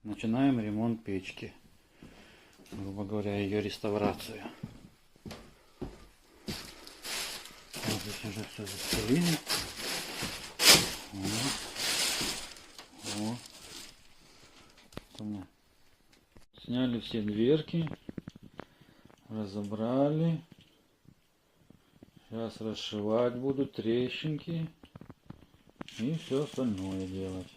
Начинаем ремонт печки. Грубо говоря, ее реставрацию. Вот здесь уже все застелили. Вот. Сняли все дверки. Разобрали. Сейчас расшивать будут трещинки. И все остальное делать.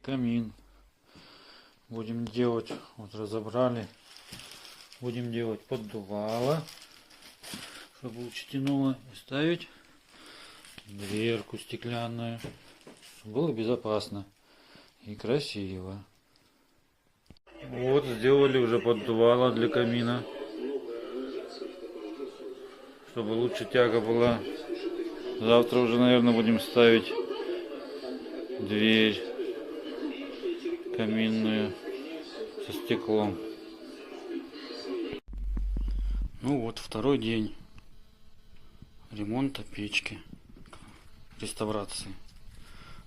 Камин будем делать, вот разобрали, будем делать поддувало, чтобы лучше тянуло, и ставить дверку стеклянную, чтобы было безопасно и красиво. Вот сделали уже поддувало для камина, чтобы лучше тяга была. Завтра уже, наверное, будем ставить дверь каминную со стеклом. Ну вот, второй день ремонта печки, реставрации.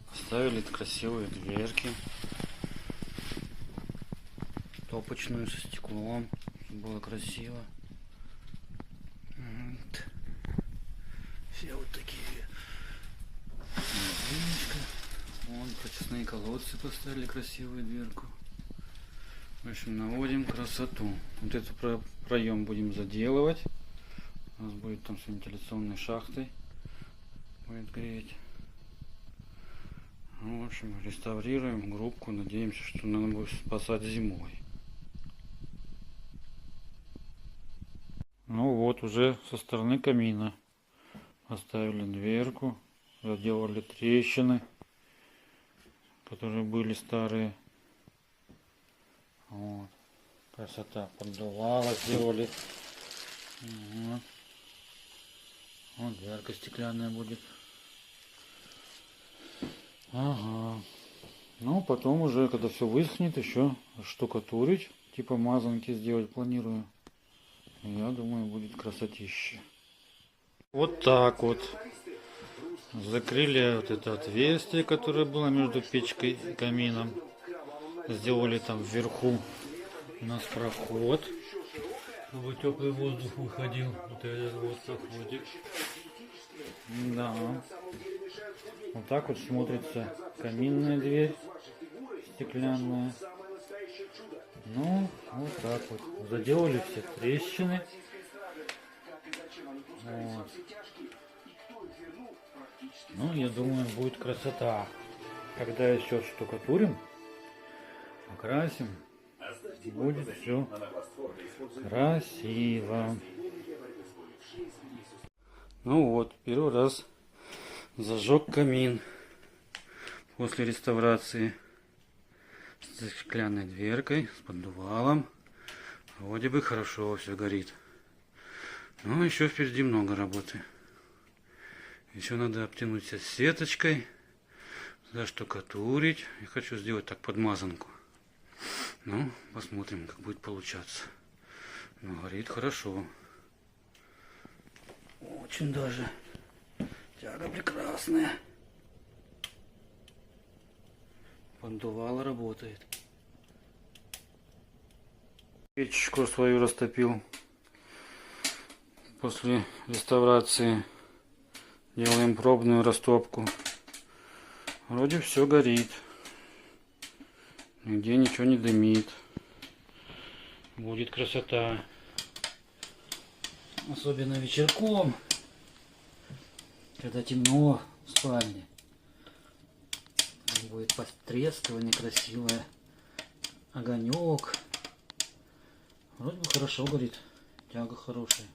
Поставили красивые дверки, топочную со стеклом, чтобы было красиво. Вот. Все вот такие. Вон прочистные колодцы поставили, красивую дверку. В общем, наводим красоту. Вот этот проем будем заделывать. У нас будет там с вентиляционной шахтой. Будет греть. Ну, в общем, реставрируем грубку. Надеемся, что надо будет спасать зимой. Ну вот, уже со стороны камина поставили дверку. Заделали трещины, которые были старые. Вот. Красота. Поддувало сделали. Вот. Вот дверка стеклянная будет. Ага. Ну, потом уже, когда все высохнет, еще штукатурить. Типа мазанки сделать планирую. Я думаю, будет красотища. Вот так вот. Закрыли вот это отверстие, которое было между печкой и камином. Сделали там вверху у нас проход, чтобы теплый воздух выходил. Вот этот вот проходик. Да. Вот так вот смотрится каминная дверь стеклянная. Ну, вот так вот. Заделали все трещины. Вот. Ну, я думаю, будет красота. Когда еще штукатурим, покрасим, будет все красиво. Ну вот, первый раз зажег камин после реставрации с стеклянной дверкой, с поддувалом. Вроде бы хорошо все горит. Но еще впереди много работы. Еще надо обтянуть все сеточкой, заштукатурить. Я хочу сделать так подмазанку. Ну, посмотрим, как будет получаться. Но горит хорошо. Очень даже. Тяга прекрасная. Поддувало работает. Печечку свою растопил. После реставрации делаем пробную растопку. Вроде все горит. Нигде ничего не дымит. Будет красота. Особенно вечерком, когда темно в спальне. Будет потрескивание красивое. Огонек. Вроде бы хорошо горит. Тяга хорошая.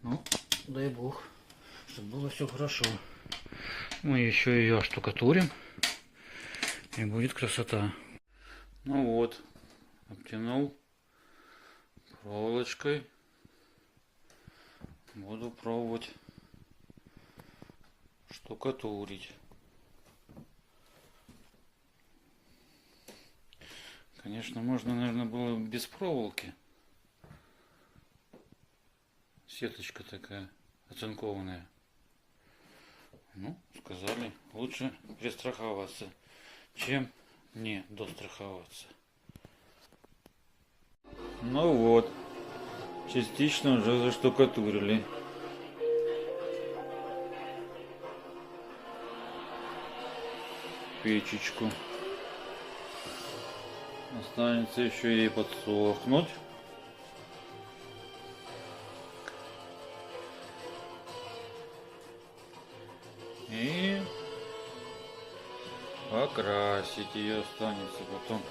Ну, дай бог, чтобы было все хорошо. Мы еще ее оштукатурим. И будет красота. Ну вот, обтянул проволочкой. Буду пробовать штукатурить. Конечно, можно, наверное, было без проволоки. Сеточка такая оцинкованная. Ну, сказали, лучше перестраховаться, чем не достраховаться. Ну вот, частично уже заштукатурили. Печечку. Останется еще ей подсохнуть. И покрасить ее останется потом.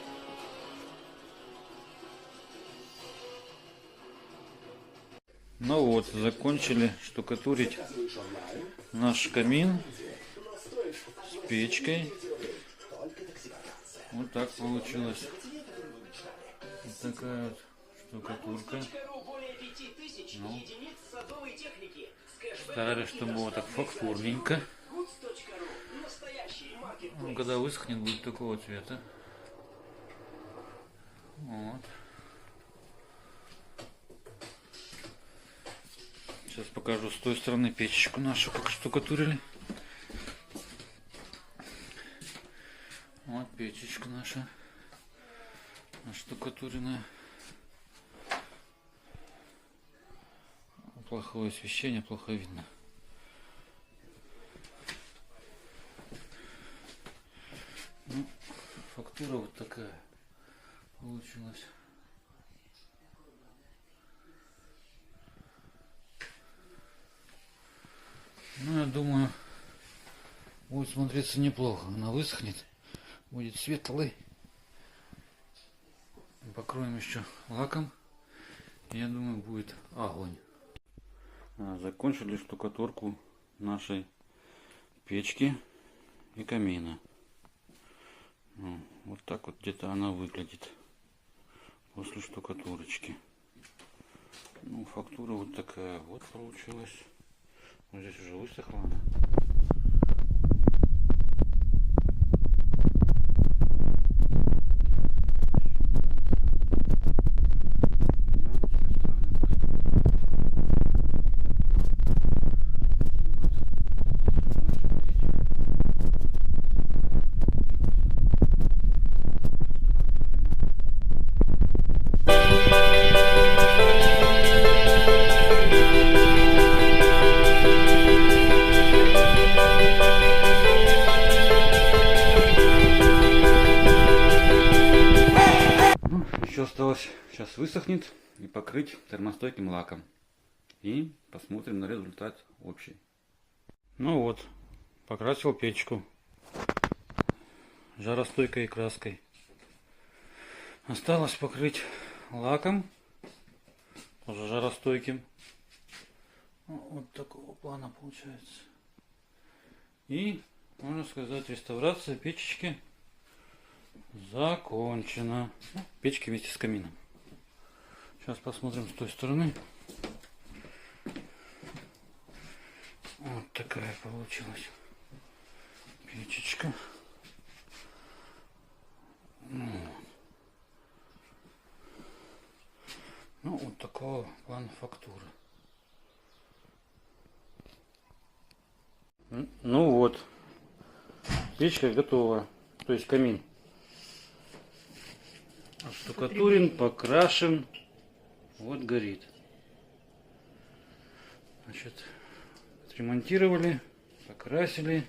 Ну вот, закончили штукатурить наш камин с печкой. Вот так получилось. Вот такая вот штукатурка. Ну, старались, чтобы было так фактурненько. Ну, когда высохнет, будет такого цвета. Вот. Сейчас покажу с той стороны печечку нашу, как штукатурили. Вот печечка наша штукатуренная. Плохое освещение, плохо видно. Ну, фактура вот такая получилась. Ну, я думаю, будет смотреться неплохо. Она высохнет, будет светлый. Покроем еще лаком. Я думаю, будет огонь. Закончили штукатурку нашей печки и камина. Вот так вот где-то она выглядит после штукатурочки. Ну, фактура вот такая вот получилась. Вот здесь уже высохла она. Еще осталось сейчас высохнет и покрыть термостойким лаком. И посмотрим на результат общий. Ну вот, покрасил печку жаростойкой краской. Осталось покрыть лаком, тоже жаростойким. Вот такого плана получается. И, можно сказать, реставрация печечки закончена. Печки вместе с камином. Сейчас посмотрим с той стороны. Вот такая получилась печечка. Ну, вот такого плана фактуры. Ну вот, печка готова, то есть камин штукатурен, покрашен, вот горит. Значит, отремонтировали, покрасили,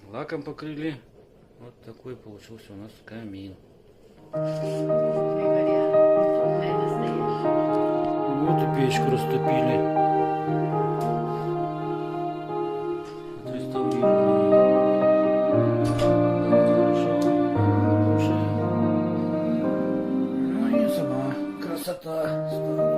лаком покрыли. Вот такой получился у нас камин. Вот и печку растопили. Красота.